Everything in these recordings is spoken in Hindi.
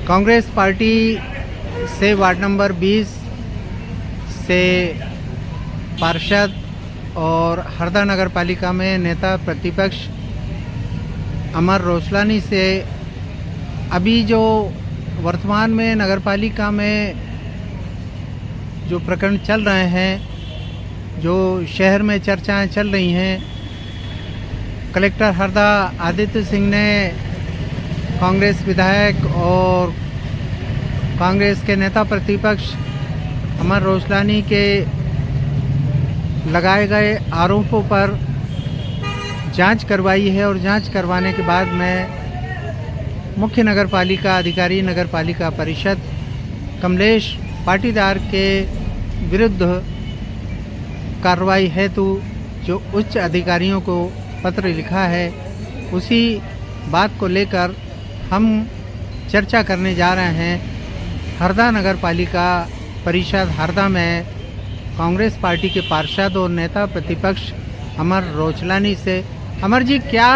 कांग्रेस पार्टी से वार्ड नंबर 20 से पार्षद और हरदा नगर पालिका में नेता प्रतिपक्ष अमर रोचलानी से अभी जो वर्तमान में नगर पालिका में जो प्रकरण चल रहे हैं, जो शहर में चर्चाएं चल रही हैं, कलेक्टर हरदा आदित्य सिंह ने कांग्रेस विधायक और कांग्रेस के नेता प्रतिपक्ष अमर रोचलानी के लगाए गए आरोपों पर जांच करवाई है और जांच करवाने के बाद में मुख्य नगर पालिका अधिकारी नगर पालिका परिषद कमलेश पाटीदार के विरुद्ध कार्रवाई हेतु जो उच्च अधिकारियों को पत्र लिखा है, उसी बात को लेकर हम चर्चा करने जा रहे हैं। हरदा नगर पालिका परिषद हरदा में कांग्रेस पार्टी के पार्षद और नेता प्रतिपक्ष अमर रोचलानी से। अमर जी, क्या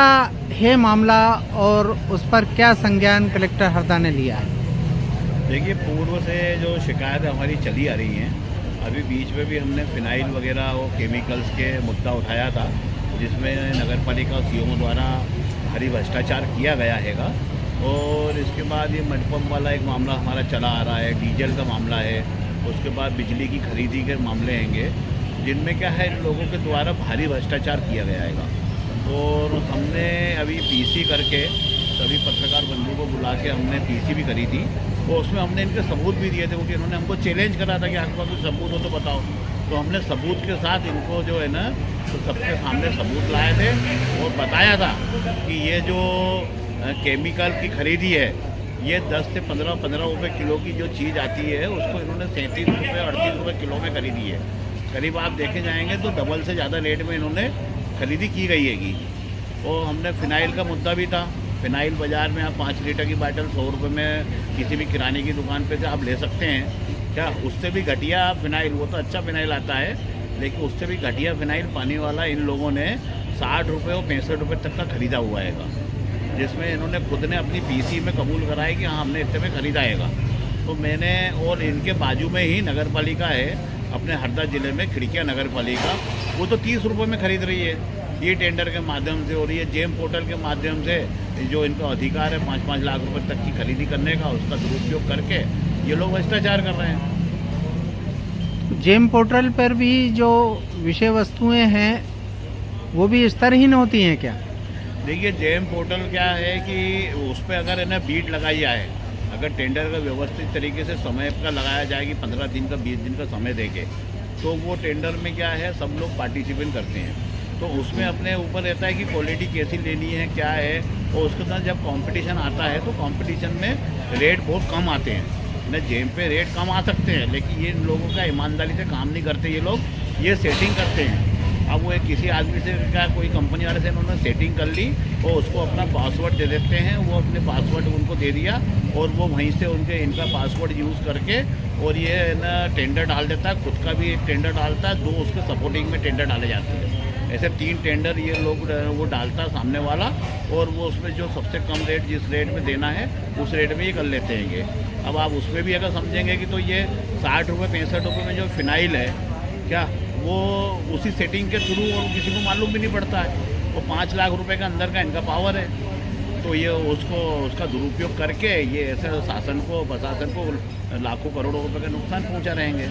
है मामला और उस पर क्या संज्ञान कलेक्टर हरदा ने लिया है? देखिए, पूर्व से जो शिकायतें हमारी चली आ रही हैं, अभी बीच में भी हमने फिनाइल वगैरह और केमिकल्स के मुद्दा उठाया था, जिसमें नगर पालिका और सीओ द्वारा भारी भ्रष्टाचार किया गया हैगा। और इसके बाद ये मडपम्प वाला एक मामला हमारा चला आ रहा है, डीजल का मामला है, उसके बाद बिजली की खरीदी के मामले हैंगे, जिनमें क्या है, इन लोगों के द्वारा भारी भ्रष्टाचार किया गया हैगा। और हमने अभी पीसी करके सभी पत्रकार बंधुओं को बुला के हमने पीसी भी करी थी, और उसमें हमने इनके सबूत भी दिए थे, क्योंकि इन्होंने हमको चैलेंज करा था कि आपके पास कोई सबूत हो तो बताओ। तो हमने सबूत के साथ इनको जो है ना, तो सबके सामने सबूत लाए थे और बताया था कि ये जो केमिकल की खरीदी है, ये 10 से 15 रुपये किलो की जो चीज़ आती है, उसको इन्होंने 37 रुपये 38 रुपये किलो में खरीदी है। करीब आप देखे जाएंगे तो डबल से ज़्यादा रेट में इन्होंने खरीदी की गई हैगी। और हमने फिनाइल का मुद्दा भी था। फिनाइल बाज़ार में आप 5 लीटर की बाटल 100 रुपये में किसी भी किराने की दुकान पे से आप ले सकते हैं क्या? उससे भी घटिया फिनाइल, वो तो अच्छा फिनाइल आता है, लेकिन उससे भी घटिया फिनाइल पानी वाला इन लोगों ने 60 रुपये और 65 रुपये तक का ख़रीदा हुआ है, जिसमें इन्होंने खुद ने अपनी पीसी में कबूल कराया कि हाँ, हमने इतने में ख़रीदा है। तो मैंने, और इनके बाजू में ही नगर पालिका है अपने हरदा ज़िले में, खिड़किया नगर पालिका, वो तो 30 रुपये में ख़रीद रही है। ये टेंडर के माध्यम से और ये जेम पोर्टल के माध्यम से जो इनका अधिकार है 5-5 लाख रुपए तक की खरीदी करने का, उसका दुरुपयोग करके ये लोग भ्रष्टाचार कर रहे हैं। जेम पोर्टल पर भी जो विषय वस्तुएं हैं वो भी स्तरहीन होती हैं क्या? देखिए, जेम पोर्टल क्या है कि उस पर अगर इन्हें बीट लगाई जाए, अगर टेंडर का व्यवस्थित तरीके से समय का लगाया जाए कि 15 दिन का 20 दिन का समय देके, तो वो टेंडर में क्या है, सब लोग पार्टिसिपेट करते हैं। तो उसमें अपने ऊपर रहता है कि क्वालिटी कैसी लेनी है, क्या है। और उसके साथ जब कंपटीशन आता है तो कंपटीशन में रेट बहुत कम आते हैं। न जेम पे रेट कम आ सकते हैं, लेकिन ये लोगों का ईमानदारी से काम नहीं करते, ये लोग ये सेटिंग करते हैं। अब वो एक किसी आदमी से क्या, कोई कंपनी वाले से उन्होंने सेटिंग कर ली और उसको अपना पासवर्ड दे देते हैं, वो अपने पासवर्ड उनको दे दिया और वो वहीं से उनके इनका पासवर्ड यूज़ करके और ये ना टेंडर डाल देता है, खुद का भी एक टेंडर डालता है, 2 उसके सपोर्टिंग में टेंडर डाले जाते हैं। ऐसे 3 टेंडर ये लोग वो डालता है सामने वाला, और वो उसमें जो सबसे कम रेट जिस रेट में देना है उस रेट में ये कर लेते हैं ये। अब आप उसमें भी अगर समझेंगे कि तो ये 60 रुपये 65 रुपये में जो फिनाइल है क्या, वो उसी सेटिंग के थ्रू, और किसी को मालूम भी नहीं पड़ता है, वो 5 लाख रुपए का अंदर का इनका पावर है। तो ये उसका दुरुपयोग करके ये ऐसे शासन को, प्रशासन को लाखों करोड़ों रुपए का नुकसान पहुंचा रहेंगे।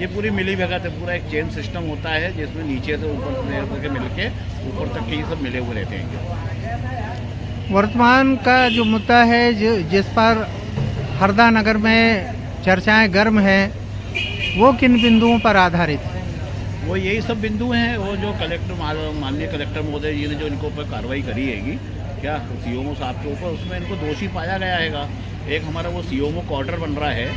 ये पूरी मिली भगत है, पूरा एक चेन सिस्टम होता है जिसमें नीचे से ऊपर के मिलके ऊपर तक के ये सब मिले हुए रहते हैं। वर्तमान का जो मुद्दा है जिस पर हरदा नगर में चर्चाएं गर्म हैं, वो किन बिंदुओं पर आधारित है? वो यही सब बिंदु हैं, वो जो माननीय कलेक्टर महोदय जी ने जो इनको ऊपर कार्रवाई करी हैगी क्या, सीओमओ साहब के ऊपर, उसमें इनको दोषी पाया गया हैगा। एक हमारा वो सीओमओ क्वार्टर बन रहा है,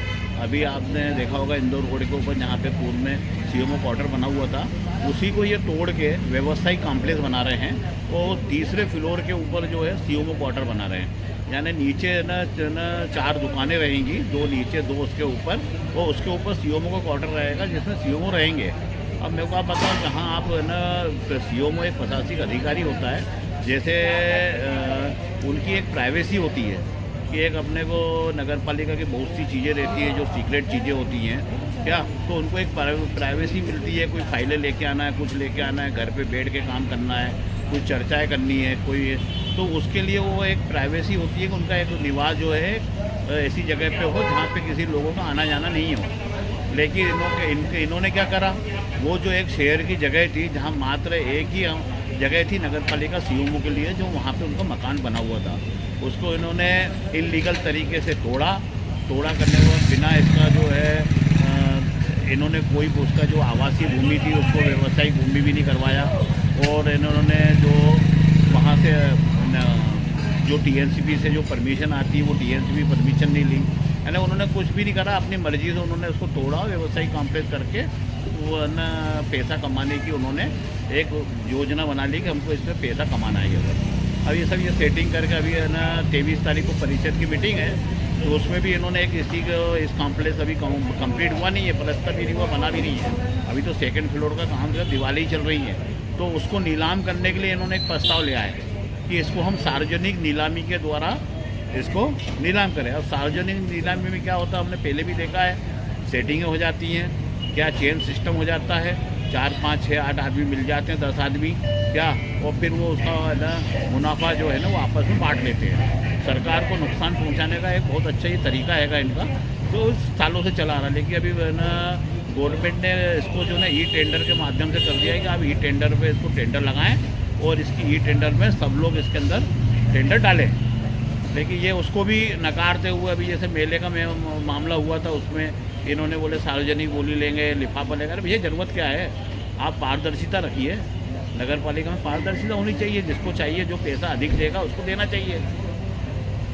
अभी आपने देखा होगा इंदौर रोड के ऊपर जहाँ पे पूर्व में सीओमओ क्वार्टर बना हुआ था, उसी को ये तोड़ के व्यवसायिक कॉम्प्लेक्स बना रहे हैं और तीसरे फ्लोर के ऊपर जो है सीओमओ क्वार्टर बना रहे हैं। यानी नीचे न 4 दुकानें रहेंगी, 2 नीचे 2 उसके ऊपर, और उसके ऊपर सीओमओ का क्वार्टर रहेगा जिसमें सीओमओ रहेंगे। अब मेरे को आप बताओ, जहाँ आप न सीओमओ एक प्रशासनिक अधिकारी होता है, जैसे उनकी एक प्राइवेसी होती है, कि एक अपने को नगर पालिका की बहुत सी चीज़ें रहती हैं जो सीक्रेट चीज़ें होती हैं क्या, तो उनको एक प्राइवेसी मिलती है। कोई फाइलें लेके आना है, कुछ लेके आना है, घर पे बैठ के काम करना है, कुछ चर्चाएं करनी है कोई, तो उसके लिए वो एक प्राइवेसी होती है कि उनका एक निवास जो है ऐसी जगह पे हो जहाँ पे किसी लोगों का आना जाना नहीं हो। लेकिन इन्होंने क्या करा, वो जो एक शहर की जगह थी जहाँ मात्र एक ही जगह थी नगर पालिका सीओमओ के लिए, जो वहाँ पे उनका मकान बना हुआ था, उसको इन्होंने इल्लीगल तरीके से तोड़ा करने के बाद बिना इसका जो है इन्होंने कोई उसका जो आवासीय भूमि थी उसको व्यवसायिक भूमि भी नहीं करवाया, और इन्होंने जो वहाँ से जो टीएनसीबी से जो परमिशन आती है वो टीएनसीबी परमिशन नहीं ली, यानी उन्होंने कुछ भी नहीं करा, अपनी मर्जी से उन्होंने उसको तोड़ा, व्यवसायिक कॉम्प्लेक्स करके वो न पैसा कमाने की उन्होंने एक योजना बना ली कि हमको इसमें पैसा कमाना है। अब ये सब ये सेटिंग करके अभी है ना 23 तारीख को परिषद की मीटिंग है, तो उसमें भी इन्होंने एक इस कॉम्प्लेक्स अभी कंप्लीट हुआ नहीं है, प्लस्तर भी नहीं हुआ, बना भी नहीं है, अभी तो सेकंड फ्लोर का काम जो दिवाली चल रही है, तो उसको नीलाम करने के लिए इन्होंने एक प्रस्ताव लिया है कि इसको हम सार्वजनिक नीलामी के द्वारा इसको नीलाम करें। अब सार्वजनिक नीलामी में क्या होता है, हमने पहले भी देखा है, सेटिंगें हो जाती हैं, क्या चेन सिस्टम हो जाता है, 4 5 6 8 आदमी मिल जाते हैं, 10 आदमी क्या, और फिर वो उसका ना मुनाफा जो है ना वो आपस में बांट लेते हैं। सरकार को नुकसान पहुंचाने का एक बहुत अच्छा ये तरीका है इनका, तो सालों से चला आ रहा है। लेकिन अभी ना गवर्नमेंट ने इसको जो है ई टेंडर के माध्यम से कर दिया है कि आप ई टेंडर पे इसको टेंडर लगाएं और इसकी ई टेंडर में सब लोग इसके अंदर टेंडर डालें। लेकिन ये उसको भी नकारते हुए, अभी जैसे मेले का मामला हुआ था उसमें इन्होंने बोले सार्वजनिक बोली लेंगे, लिफाफा लेंगे। अरे भैया ज़रूरत क्या है, आप पारदर्शिता रखिए, नगर पालिका में पारदर्शिता होनी चाहिए, जिसको चाहिए जो पैसा अधिक देगा उसको देना चाहिए।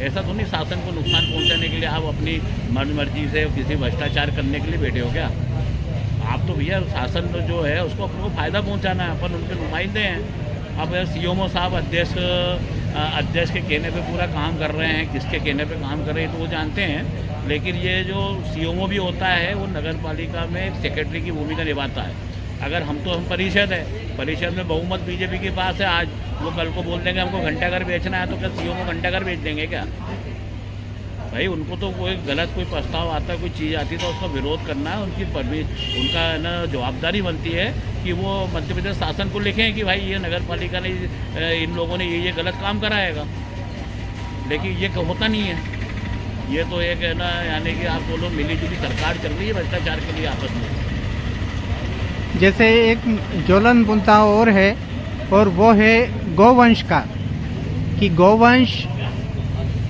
ऐसा तो नहीं शासन को नुकसान पहुंचाने के लिए आप अपनी मर्जी से किसी भ्रष्टाचार करने के लिए बैठे हो क्या। आप तो भैया शासन जो है उसको अपने को फ़ायदा पहुंचाना है, अपन उनके नुमाइंदे हैं। अब सीओमओ साहब अध्यक्ष के कहने पे पूरा काम कर रहे हैं, किसके कहने पे काम कर रहे हैं तो वो जानते हैं, लेकिन ये जो सीओमओ भी होता है वो नगर पालिका में एक सेक्रेटरी की भूमिका निभाता है। अगर हम परिषद है, परिषद में बहुमत बीजेपी के पास है, आज वो कल को बोल देंगे हमको घंटाघर बेचना है, तो क्या सीओमओ घंटाघर बेच देंगे क्या भाई। उनको तो कोई गलत कोई प्रस्ताव आता है, कोई चीज़ आती है तो उसका विरोध करना है, उनका ना जवाबदारी बनती है कि वो मध्य प्रदेश शासन को लिखें कि भाई ये नगर पालिका ने इन लोगों ने ये गलत काम कराएगा। लेकिन ये होता नहीं है, ये तो एक है ना, यानी कि आप बोलो मिलीजुली सरकार चल रही है भ्रष्टाचार के लिए आपस में। जैसे एक ज्वलन मुद्दा और है, और वो है गौवंश का, कि गौवंश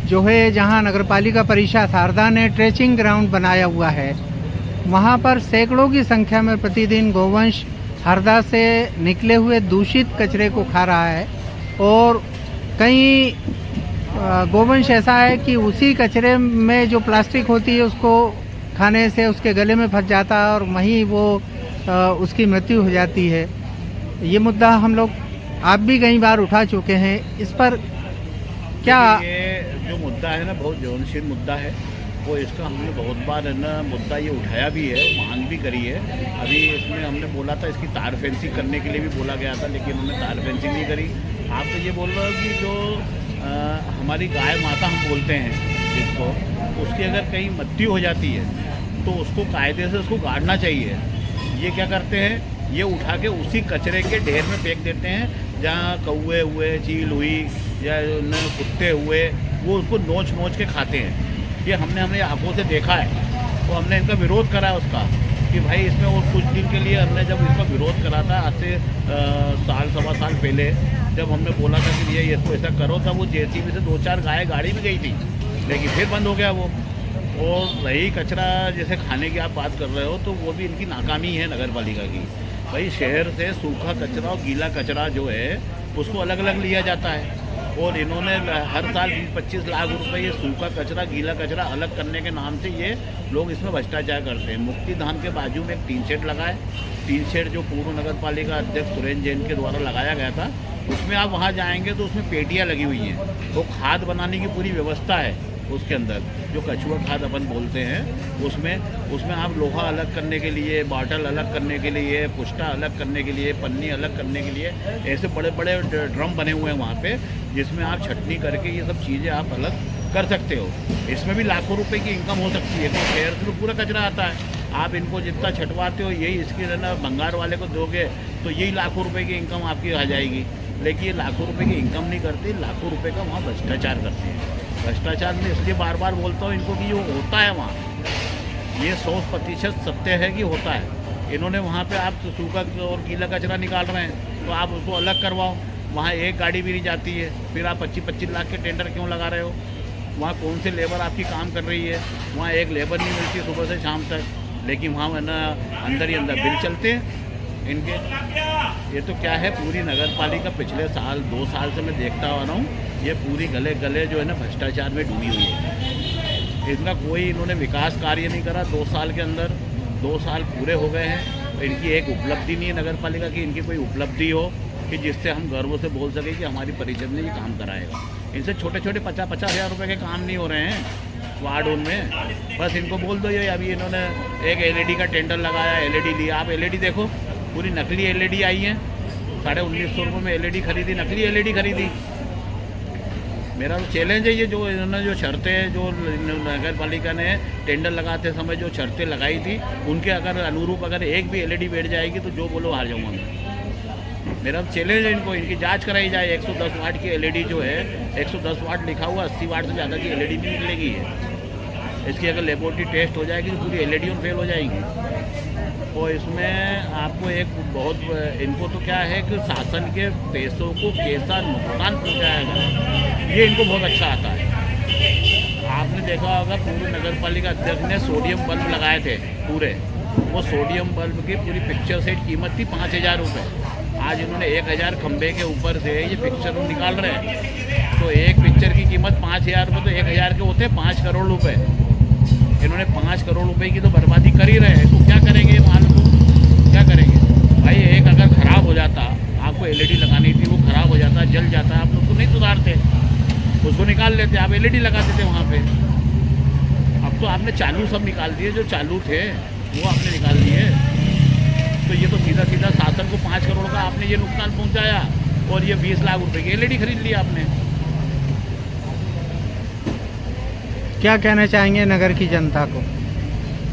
जो है जहाँ नगरपालिका परिषद हरदा ने ट्रेचिंग ग्राउंड बनाया हुआ है, वहाँ पर सैकड़ों की संख्या में प्रतिदिन गौवंश हरदा से निकले हुए दूषित कचरे को खा रहा है, और कई गौवंश ऐसा है कि उसी कचरे में जो प्लास्टिक होती है उसको खाने से उसके गले में फंस जाता है और वहीं वो उसकी मृत्यु हो जाती है। ये मुद्दा हम लोग आप भी कई बार उठा चुके हैं, इस पर क्या? ये जो मुद्दा है ना बहुत ज्वलनशील मुद्दा है, वो इसका हमने बहुत बार है ना मुद्दा ये उठाया भी है, मांग भी करी है। अभी इसमें हमने बोला था इसकी तार फेंसिंग करने के लिए भी बोला गया था, लेकिन उन्होंने तार फेंसिंग नहीं करी। आप तो ये बोल रहे हो कि जो हमारी गाय माता हम बोलते हैं जिसको, उसकी अगर कहीं मृत्यु हो जाती है तो उसको कायदे से उसको गाड़ना चाहिए। ये क्या करते हैं, ये उठा के उसी कचरे के ढेर में फेंक देते हैं, जहाँ कौवे हुए, चील हुई या कुत्ते हुए, वो उसको नोच के खाते हैं। ये हमने आंखों से देखा है, तो हमने इनका विरोध करा उसका कि भाई इसमें वो कुछ दिन के लिए हमने जब इसका विरोध करा था आज से साल सवा साल पहले, जब हमने बोला था कि ये इसको ऐसा करो, तब वो जेसीबी से 2-4 गाय गाड़ी में गई थी, लेकिन फिर बंद हो गया वो। और रही कचरा जैसे खाने की आप बात कर रहे हो, तो वो भी इनकी नाकामी है नगर पालिका की। भाई शहर से सूखा कचरा और गीला कचरा जो है उसको अलग अलग लिया जाता है, और इन्होंने हर साल 20-25 लाख रुपए ये सूखा कचरा गीला कचरा अलग करने के नाम से ये लोग इसमें भ्रष्टाचार करते हैं। मुक्ति धाम के बाजू में एक टीन शेड लगा है, टीन शेड जो पूर्व नगर पालिका अध्यक्ष सुरेंद्र जैन के द्वारा लगाया गया था, उसमें आप वहाँ जाएंगे तो उसमें पेटियाँ लगी हुई हैं, वो खाद बनाने की पूरी व्यवस्था है उसके अंदर, जो कछुआ खाद अपन बोलते हैं, उसमें आप लोहा अलग करने के लिए, बॉटल अलग करने के लिए, पुष्टा अलग करने के लिए, पन्नी अलग करने के लिए, ऐसे बड़े बड़े ड्रम बने हुए हैं वहाँ पे, जिसमें आप छटनी करके ये सब चीज़ें आप अलग कर सकते हो। इसमें भी लाखों रुपए की इनकम हो सकती है। तो शहर से तो पूरा कचरा आता है, आप इनको जितना छटवाते हो यही इसकी ना भंगार वाले को दोगे तो यही लाखों रुपए की इनकम आपकी आ जाएगी। लेकिन ये लाखों रुपए की इनकम नहीं करती, लाखों रुपए का वहाँ भ्रष्टाचार करते हैं। भ्रष्टाचार में इसलिए बार बार बोलता हूँ इनको कि ये होता है वहाँ, ये 100% सत्य है कि होता है। इन्होंने वहाँ पे आप सूखा और गीला कचरा निकाल रहे हैं तो आप उसको अलग करवाओ, वहाँ एक गाड़ी भी नहीं जाती है, फिर आप 25-25 लाख के टेंडर क्यों लगा रहे हो? वहाँ कौन सी लेबर आपकी काम कर रही है? वहाँ एक लेबर नहीं मिलती सुबह से शाम तक, लेकिन वहाँ ना अंदर ही अंदर बिल चलते हैं इनके। ये तो क्या है, पूरी नगर पालिका पिछले साल 2 साल से मैं देखता आ रहा हूँ, ये पूरी गले गले जो है ना भ्रष्टाचार में डूबी हुई है। इनका कोई इन्होंने विकास कार्य नहीं करा 2 साल के अंदर। 2 साल पूरे हो गए हैं तो इनकी एक उपलब्धि नहीं है नगर पालिका की। इनकी कोई उपलब्धि हो कि जिससे हम गर्व से बोल सकें कि हमारी परिषद ने ये काम कराएगा। इनसे छोटे छोटे 50-50 हज़ार रुपये के काम नहीं हो रहे हैं वार्ड उनमें। बस इनको बोल दो ये अभी इन्होंने एक LED का टेंडर लगाया, LED लिया। आप LED देखो, पूरी नकली LED आई है। 1950 रुपये में LED खरीदी, नकली LED खरीदी। मेरा तो चैलेंज है ये जो इन्होंने जो शर्तें जो नगर पालिका ने टेंडर लगाते समय जो शर्तें लगाई थी उनके अगर अनुरूप अगर एक भी LED बैठ जाएगी तो जो बोलो हार जाऊँगा मैं। मेरा तो चैलेंज है इनको, इनकी जांच कराई जाए। 110 वाट की LED जो है, 110 वाट लिखा हुआ, 80 वाट से ज़्यादा की LED नहीं निकलेगी है। इसकी अगर लेबोरेटरी टेस्ट हो जाएगी तो पूरी LED फेल हो जाएगी। और इसमें आपको एक बहुत इनको तो क्या है कि शासन के पैसों को कैसा नुकसान पहुँचाया जाए ये इनको बहुत अच्छा आता है। आपने देखा होगा पूरे नगर पालिका अध्यक्ष ने सोडियम बल्ब लगाए थे पूरे, वो सोडियम बल्ब की पूरी पिक्चर सेट कीमत थी 5,000 रुपये। आज इन्होंने 1,000 खंबे के ऊपर से ये पिक्चर निकाल रहे हैं। तो एक पिक्चर की कीमत 5,000 रुपये, तो 1,000 के होते हैं 5 करोड़ रुपये। इन्होंने 5 करोड़ रुपए की तो बर्बादी कर ही रहे हैं। तो क्या करेंगे माल को, क्या करेंगे भाई? एक अगर ख़राब हो जाता, आपको LED लगानी थी, वो ख़राब हो जाता, जल जाता, आप उसको नहीं सुधारते, उसको निकाल लेते, आप LED लगाते थे वहाँ पे। अब तो आपने चालू सब निकाल दिए, जो चालू थे वो आपने निकाल दिए। तो ये तो सीधा सीधा शासन को 5 करोड़ का आपने ये नुकसान पहुँचाया और ये 20 लाख रुपए की LED खरीद ली आपने। क्या कहना चाहेंगे नगर की जनता को?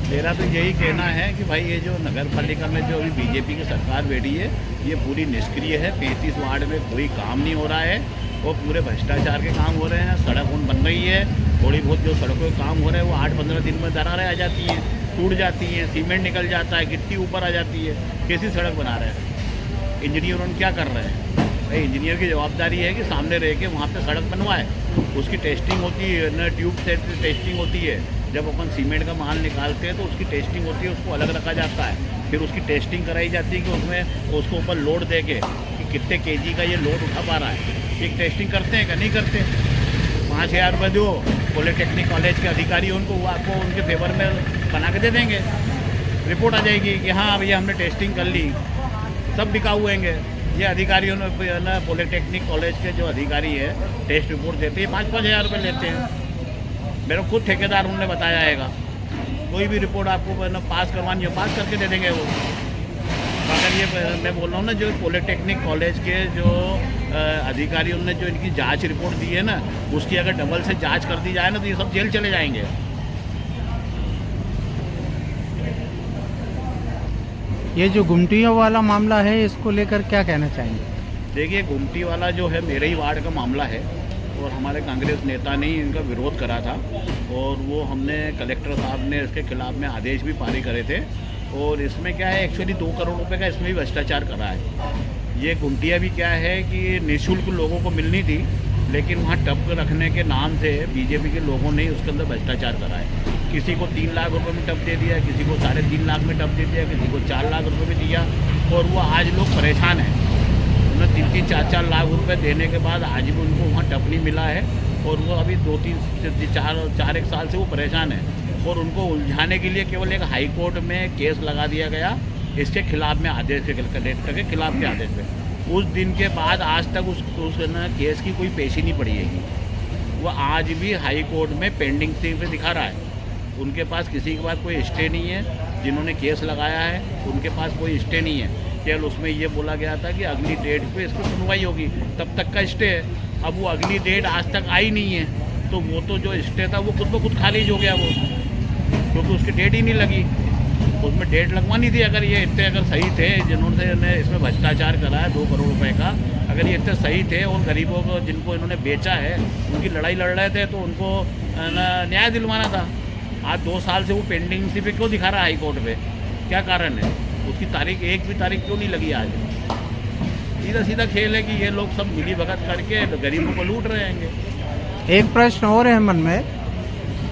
मेरा तो यही कहना है कि भाई ये जो नगर पालिका में जो अभी बीजेपी की सरकार बैठी है ये पूरी निष्क्रिय है। 35 वार्ड में कोई काम नहीं हो रहा है और पूरे भ्रष्टाचार के काम हो रहे हैं। सड़क उन बन रही है, थोड़ी बहुत जो सड़कों के काम हो रहे हैं वो 8-15 दिन में दरारें आ जाती हैं, टूट जाती हैं, सीमेंट निकल जाता है, गिट्टी ऊपर आ जाती है। कैसी सड़क बना रहे हैं इंजीनियर? उन्होंने क्या कर रहे हैं भाई? इंजीनियर की जवाबदारी है कि सामने रह के वहाँ पे सड़क बनवाए, उसकी टेस्टिंग होती है ना, ट्यूब से टेस्टिंग होती है। जब अपन सीमेंट का माल निकालते हैं तो उसकी टेस्टिंग होती है, उसको अलग रखा जाता है, फिर उसकी टेस्टिंग कराई जाती है कि उसमें उसको ऊपर लोड दे के कि कितने kg का ये लोड उठा पा रहा है। एक टेस्टिंग करते हैं क्या? नहीं करते। 5,000 रुपये दो पॉलिटेक्निक कॉलेज के अधिकारी, उनको वो आपको उनके फेवर में बना के दे देंगे। रिपोर्ट आ जाएगी कि हाँ भैया हमने टेस्टिंग कर ली, सब बिकाऊ होंगे। ये अधिकारियों ने ना पॉलिटेक्निक कॉलेज के जो अधिकारी है टेस्ट रिपोर्ट देते हैं, 5-5 हज़ार रुपये लेते हैं। मेरे खुद ठेकेदार उन्होंने बताया है, कोई भी रिपोर्ट आपको ना पास करवानी हो पास करके दे देंगे वो। अगर ये मैं बोल रहा हूँ ना जो पॉलिटेक्निक कॉलेज के जो अधिकारियों ने जो इनकी जांच रिपोर्ट दी है ना, उसकी अगर डबल से जांच कर दी जाए ना तो ये सब जेल चले जाएंगे। ये जो गुमटियों वाला मामला है इसको लेकर क्या कहना चाहेंगे? देखिए, गुमटी वाला जो है मेरे ही वार्ड का मामला है और हमारे कांग्रेस नेता ने ही इनका विरोध करा था और वो हमने कलेक्टर साहब ने इसके खिलाफ में आदेश भी पारित करे थे। और इसमें क्या है, एक्चुअली 2 करोड़ रुपए का इसमें भी भ्रष्टाचार करा है। ये गुमटियाँ भी क्या है कि निःशुल्क लोगों को मिलनी थी, लेकिन वहाँ टप रखने के नाम से बीजेपी के लोगों ने उसके अंदर भ्रष्टाचार करा है। किसी को 3 लाख रुपए में टप दे दिया, किसी को 3.5 लाख में टप दे दिया, किसी को 4 लाख रुपए में दिया। और वो आज लोग परेशान हैं। उन्हें 3-3, 4-4 लाख रुपए देने के बाद आज भी उनको वहाँ टप नहीं मिला है और वो अभी 2-3-4 साल से वो परेशान है। और उनको उलझाने के लिए केवल एक हाई कोर्ट में केस लगा दिया गया इसके खिलाफ में आदेश के, कलेक्टर के खिलाफ के आदेश में। उस दिन के बाद आज तक उस केस की कोई पेशी नहीं पड़ी है। वो आज भी हाई कोर्ट में पेंडिंग से पे दिखा रहा है। उनके पास किसी के पास कोई स्टे नहीं है। जिन्होंने केस लगाया है उनके पास कोई स्टे नहीं है। केवल उसमें ये बोला गया था कि अगली डेट पे इसकी सुनवाई होगी, तब तक का स्टे है। अब वो अगली डेट आज तक आई नहीं है, तो वो तो जो स्टे था वो खुद ब खुद खारिज हो गया वो, क्योंकि उसकी डेट ही नहीं लगी। उसमें डेट लगवानी थी। अगर ये इतने अगर सही थे जिन्होंने इसमें भ्रष्टाचार करा है 2 करोड़ रुपए का, अगर ये इतने सही थे और गरीबों को जिनको इन्होंने बेचा है उनकी लड़ाई लड़ रहे थे, तो उनको न्याय दिलवाना था। आज 2 साल से वो पेंडिंग सी पे क्यों दिखा रहा है हाई कोर्ट पे? क्या कारण है? उसकी तारीख एक भी तारीख क्यों नहीं लगी आज? सीधा सीधा खेल है कि ये लोग सब मिली भगत करके गरीबों को लूट रहे हैं। एक प्रश्न और है मन में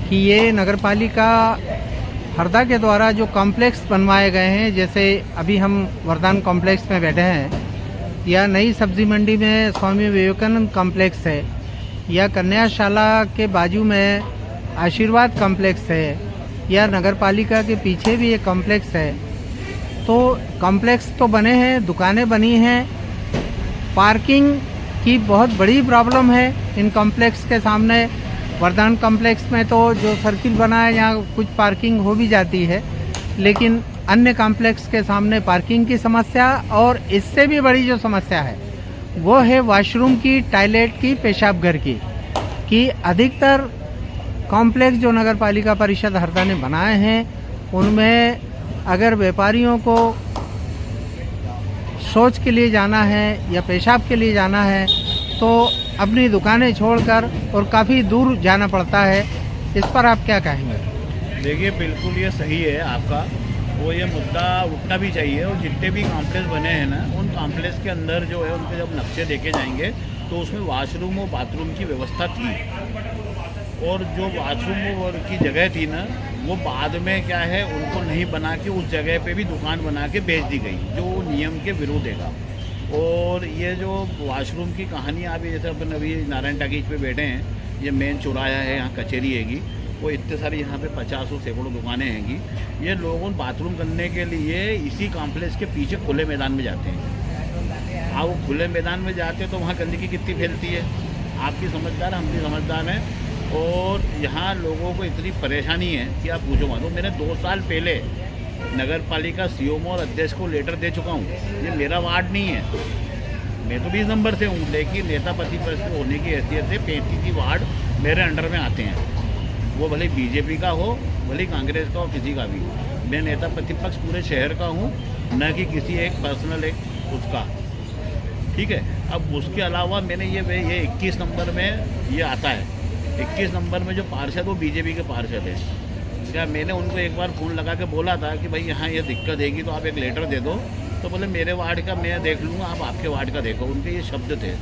कि ये नगरपालिका हरदा के द्वारा जो कॉम्प्लेक्स बनवाए गए हैं, जैसे अभी हम वरदान कॉम्प्लेक्स में बैठे हैं, या नई सब्जी मंडी में स्वामी विवेकानंद कॉम्प्लेक्स है, या कन्याशाला के बाजू में आशीर्वाद कॉम्प्लेक्स है, या नगरपालिका के पीछे भी एक कॉम्प्लेक्स है। तो कॉम्प्लेक्स तो बने हैं, दुकानें बनी हैं, पार्किंग की बहुत बड़ी प्रॉब्लम है इन कॉम्प्लेक्स के सामने। वरदान कॉम्प्लेक्स में तो जो सर्किल बना है यहाँ कुछ पार्किंग हो भी जाती है, लेकिन अन्य कॉम्प्लेक्स के सामने पार्किंग की समस्या, और इससे भी बड़ी जो समस्या है वो है वॉशरूम की, टॉयलेट की, पेशाब घर की। कि अधिकतर कॉम्प्लेक्स जो नगर पालिका परिषद हरदा ने बनाए हैं उनमें अगर व्यापारियों को शौच के लिए जाना है या पेशाब के लिए जाना है तो अपनी दुकानें छोड़कर और काफ़ी दूर जाना पड़ता है। इस पर आप क्या कहेंगे? देखिए, बिल्कुल ये सही है आपका, वो ये मुद्दा उठना भी चाहिए। और जितने भी कॉम्प्लेक्स बने हैं ना, उन कॉम्प्लेक्स के अंदर जो है उनके जब नक्शे देखे जाएंगे तो उसमें वॉशरूम और बाथरूम की व्यवस्था थी, और जो वॉशरूम की जगह थी ना वो बाद में क्या है उनको नहीं बना के उस जगह पे भी दुकान बना के बेच दी गई, जो नियम के विरुद्ध है। और ये जो वॉशरूम की कहानी अभी जैसे अपन अभी नारायण टाकीज पे बैठे हैं, ये मेन चौराहा है, यहाँ कचहरी हैगी, वो इतने सारी यहाँ पे 50 और सैकड़ों दुकानें हैंगी। ये लोग बाथरूम करने के लिए इसी कॉम्प्लेक्स के पीछे खुले मैदान में जाते हैं। हाँ, वो खुले मैदान में जाते हैं तो वहाँ गंदगी कितनी फैलती है, आपकी समझदार, हम भी समझदार हैं। और यहाँ लोगों को इतनी परेशानी है कि आप पूछो मानो। मैंने 2 साल पहले नगर पालिका सीओमओ और अध्यक्ष को लेटर दे चुका हूँ। ये मेरा वार्ड नहीं है, मैं तो 20 नंबर से हूँ, लेकिन नेता प्रतिपक्ष होने की हैसियत से 35 वार्ड मेरे अंडर में आते हैं। वो भले बीजेपी का हो, भले कांग्रेस का हो, किसी का भी। मैं नेता प्रतिपक्ष पूरे शहर का हूँ, न कि किसी एक पर्सनल एक उसका, ठीक है। अब उसके अलावा मैंने ये 21 नंबर में ये आता है, 21 नंबर में जो पार्षद वो बीजेपी के पार्षद हैं। क्या मैंने उनको एक बार फ़ोन लगा के बोला था कि भाई यहाँ ये दिक्कत हैगी तो आप एक लेटर दे दो, तो बोले मेरे वार्ड का मैं देख लूँगा, आप आपके वार्ड का देखो। उनके ये शब्द थे,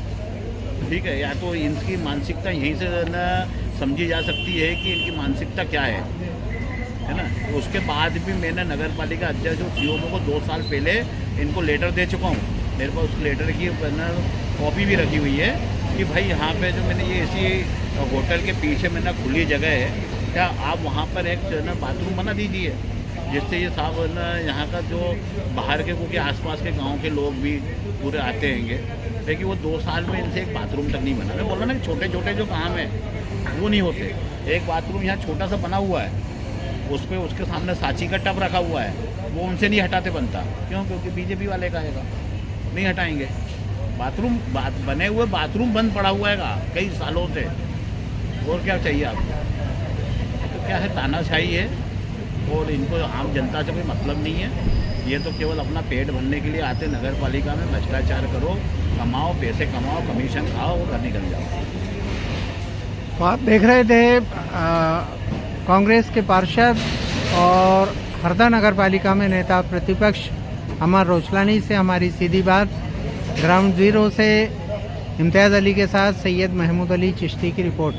ठीक है। या तो इनकी मानसिकता यहीं से न समझी जा सकती है कि इनकी मानसिकता क्या है ना। तो उसके बाद भी मैंने नगर पालिका अध्यक्ष और सीओमओ को 2 साल पहले इनको लेटर दे चुका हूँ। मेरे पास उस लेटर की कॉपी भी रखी हुई है कि भाई यहाँ पे जो मैंने ये इसी होटल के पीछे में ना खुली जगह है, क्या आप वहाँ पर एक ना बाथरूम बना दीजिए, जिससे ये साफ ना यहाँ का जो बाहर के क्योंकि आसपास के गांव के लोग भी पूरे आते हैंगे, लेकिन वो 2 साल में इनसे एक बाथरूम तक नहीं बना। मैं बोल रहा ना कि छोटे छोटे जो काम है वो नहीं होते। एक बाथरूम यहाँ छोटा सा बना हुआ है, उस पर उसके सामने सांची का टब रखा हुआ है, वो उनसे नहीं हटाते बनता। क्यों? क्योंकि बीजेपी वाले का आएगा, नहीं हटाएंगे। बाथरूम बने हुए बाथरूम बंद पड़ा हुआ है कई सालों से, और क्या चाहिए आपको? तो क्या है, तानाशाही है, और इनको आम जनता से कोई मतलब नहीं है। ये तो केवल अपना पेट भरने के लिए आते नगर पालिका में, भ्रष्टाचार करो, कमाओ, पैसे कमाओ, कमीशन खाओ और घर निकल जाओ। तो आप देख रहे थे कांग्रेस के पार्षद और हरदा नगर पालिका में नेता प्रतिपक्ष अमर रोचलानी से हमारी सीधी बात। ग्राउंड 0 से इम्तियाज़ अली के साथ सैयद महमूद अली चिश्ती की रिपोर्ट।